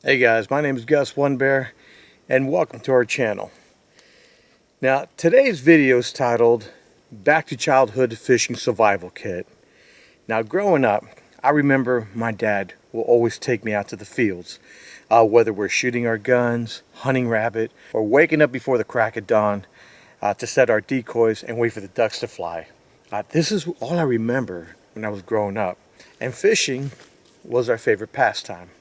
Hey guys, my name is Gus One Bear and welcome to our channel. Now today's video is titled Back to Childhood Fishing Survival Kit. Now growing up, I remember my dad will always take me out to the fields, whether we're shooting our guns, hunting rabbit, or waking up before the crack of dawn to set our decoys and wait for the ducks to fly. This is all I remember when I was growing up, and fishing was our favorite pastime.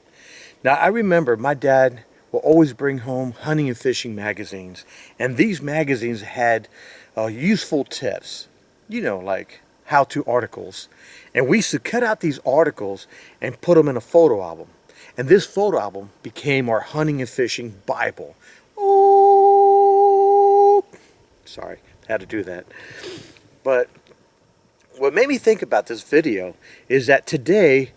Now I remember my dad will always bring home hunting and fishing magazines, and these magazines had useful tips, like how-to articles, and we used to cut out these articles and put them in a photo album, and this photo album became our hunting and fishing Bible. Oh, sorry, had to do that. But what made me think about this video is that today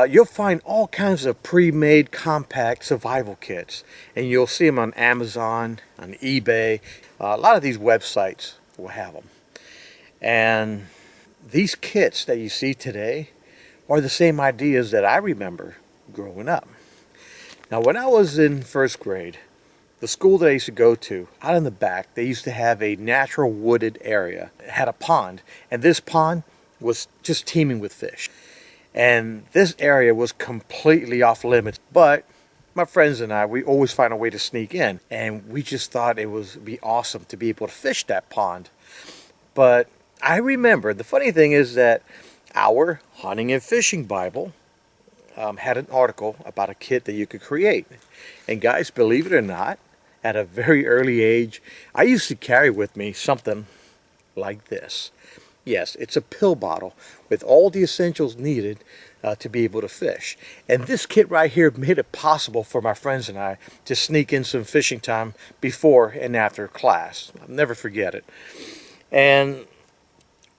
you'll find all kinds of pre-made compact survival kits, and you'll see them on Amazon, on eBay. A lot of these websites will have them. And these kits that you see today are the same ideas that I remember growing up. Now when I was in first grade, the school that I used to go to, out in the back, they used to have a natural wooded area. It had a pond, and this pond was just teeming with fish. And this area was completely off limits, but my friends and I, we always find a way to sneak in, and we just thought it would be awesome to be able to fish that pond. But I remember, the funny thing is that our hunting and fishing Bible had an article about a kit that you could create. And guys, believe it or not, at a very early age, I used to carry with me something like this. Yes, it's a pill bottle with all the essentials needed to be able to fish. And this kit right here made it possible for my friends and I to sneak in some fishing time before and after class. I'll never forget it. And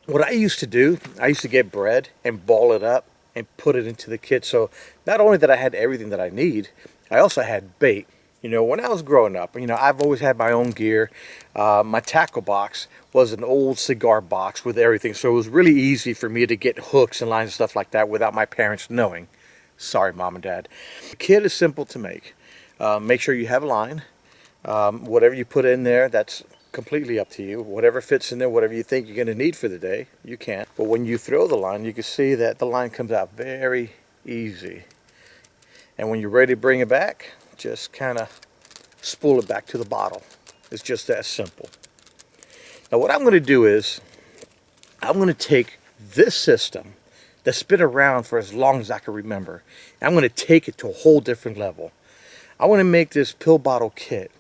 what I used to do, I used to get bread and ball it up and put it into the kit. So not only that I had everything that I need, I also had bait. When I was growing up, I've always had my own gear. My tackle box was an old cigar box with everything, so it was really easy for me to get hooks and lines and stuff like that without my parents knowing. Sorry, Mom and Dad. The kit is simple to make. Make sure you have a line. Whatever you put in there, that's completely up to you. Whatever fits in there, whatever you think you're going to need for the day, you can. But when you throw the line, you can see that the line comes out very easy. And when you're ready to bring it back, just kind of spool it back to the bottle. It's just that simple. Now what I'm going to do is I'm going to take this system that's been around for as long as I can remember, and I'm going to take it to a whole different level. I want to make this pill bottle kit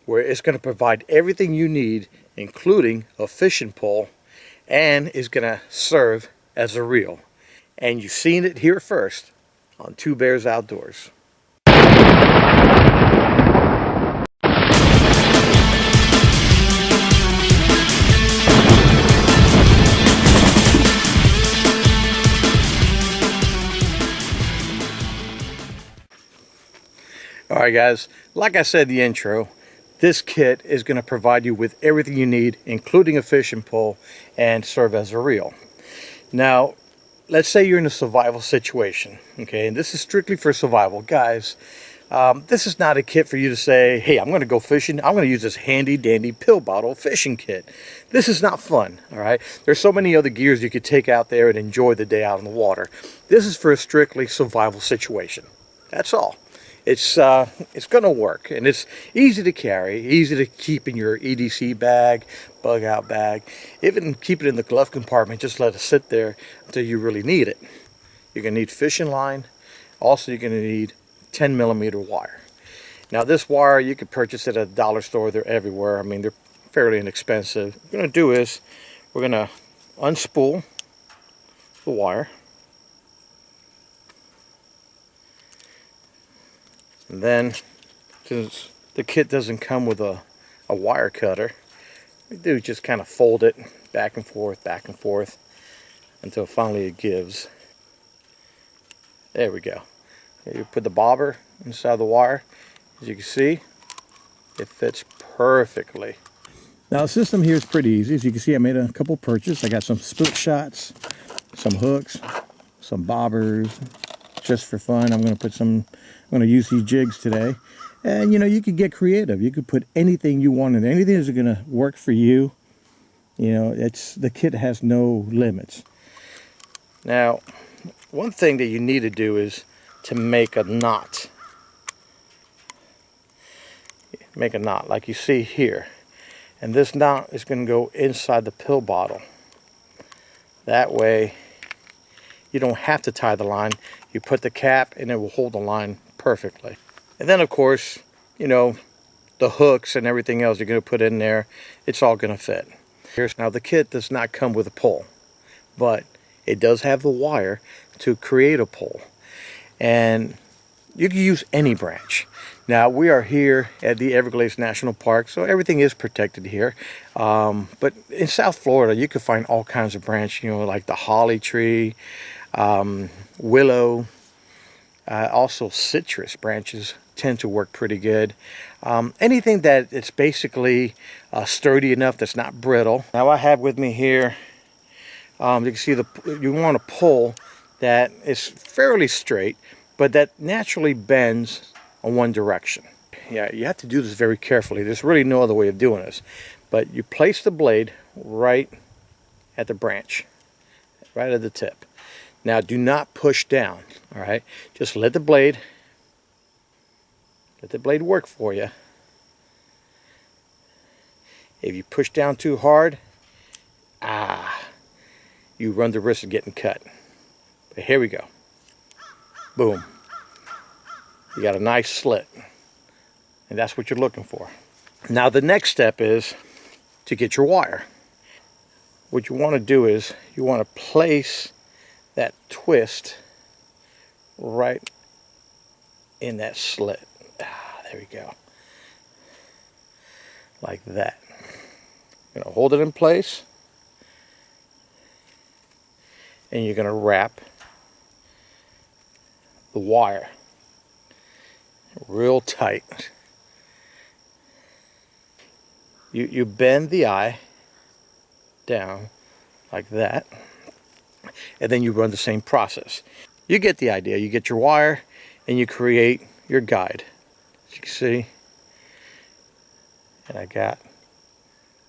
where it's going to provide everything you need, including a fishing pole, and is going to serve as a reel. And you've seen it here first on Two Bears Outdoors. Alright guys, like I said in the intro, this kit is going to provide you with everything you need, including a fishing pole, and serve as a reel. Now, let's say you're in a survival situation, okay, and this is strictly for survival. Guys, this is not a kit for you to say, hey, I'm going to go fishing, I'm going to use this handy dandy pill bottle fishing kit. This is not fun, alright? There's so many other gears you could take out there and enjoy the day out in the water. This is for a strictly survival situation. That's all. It's going to work, and it's easy to carry, easy to keep in your EDC bag, bug out bag, even keep it in the glove compartment. Just let it sit there until you really need it. You're going to need fishing line. Also, you're going to need 10mm wire. Now this wire, you can purchase it at a dollar store. They're everywhere. I mean, they're fairly inexpensive. What we're going to do is we're going to unspool the wire. And then, since the kit doesn't come with a wire cutter, we do just kind of fold it back and forth until finally it gives. There we go. You put the bobber inside the wire. As you can see, it fits perfectly. Now the system here is pretty easy. As you can see, I made a couple purchases. I got some split shots, some hooks, some bobbers, just for fun. I'm going to use these jigs today. And you know, you could get creative. You could put anything you want in, anything that's going to work for you. You know, the kit has no limits. Now, one thing that you need to do is to make a knot. Make a knot like you see here. And this knot is going to go inside the pill bottle. That way, you don't have to tie the line. You put the cap and it will hold the line perfectly. And then of course, you know, the hooks and everything else you're going to put in there, it's all going to fit. Now the kit does not come with a pole, but it does have the wire to create a pole. And you can use any branch. Now we are here at the Everglades National Park, so everything is protected here. But in South Florida, you can find all kinds of branches, you know, like the holly tree, willow, also citrus branches tend to work pretty good. Anything that it's basically sturdy enough that's not brittle. Now I have with me here, you can see you want a pole that is fairly straight, but that naturally bends in one direction. Yeah, you have to do this very carefully. There's really no other way of doing this. But you place the blade right at the branch, right at the tip. Now do not push down, all right? Just let the blade work for you. If you push down too hard, you run the risk of getting cut. But here we go. Boom. You got a nice slit. And that's what you're looking for. Now the next step is to get your wire. What you want to do is you want to place that twist right in that slit. There we go. Like that. You're going to hold it in place. And you're going to wrap the wire real tight. You bend the eye down like that, and then you run the same process. You get the idea. You get your wire and you create your guide. As you can see, and I got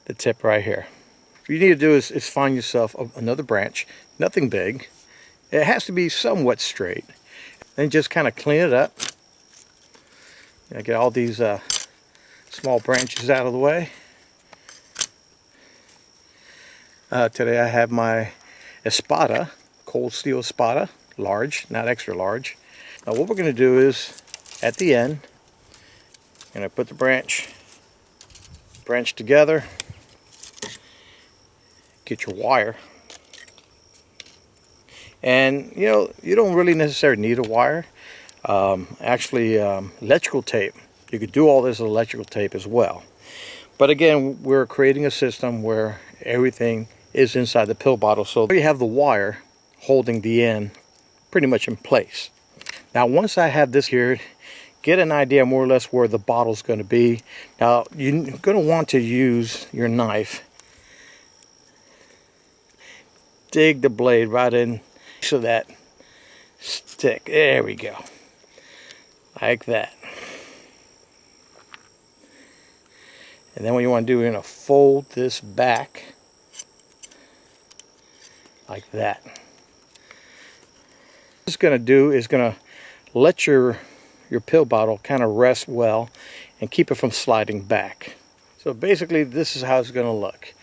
the tip right here. What you need to do is find yourself another branch, nothing big. It has to be somewhat straight. Then just kind of clean it up. Get all these small branches out of the way. Today I have my Espada, Coldsteel Espada, large, not extra large. Now what we're going to do is, at the end, I'm going to put the branch together, get your wire, and you know, you don't really necessarily need a wire. Actually, electrical tape, you could do all this with electrical tape as well. But again, we're creating a system where everything is inside the pill bottle, so you have the wire holding the end pretty much in place. Now once I have this here, get an idea more or less where the bottle's going to be. Now you're going to want to use your knife, dig the blade right in so that stick. There we go, like that. And then what you want to do, you're going to fold this back like that. What it's going to do is going to let your pill bottle kind of rest well and keep it from sliding back. So basically this is how it's going to look.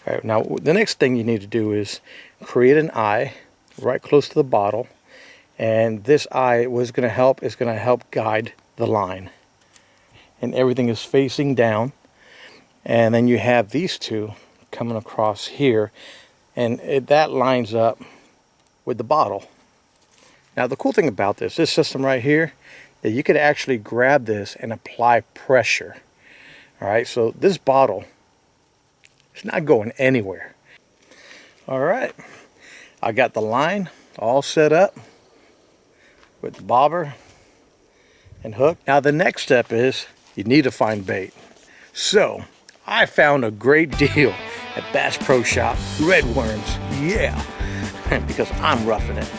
All right, now the next thing you need to do is create an eye right close to the bottle, and this eye was going to help guide the line, and everything is facing down. And then you have these two coming across here, and that lines up with the bottle. Now the cool thing about this system right here, that you could actually grab this and apply pressure. All right, so this bottle is not going anywhere. All right, I got the line all set up with the bobber and hook. Now the next step is you need to find bait. So I found a great deal at Bass Pro Shop, red worms, yeah, because I'm roughing it.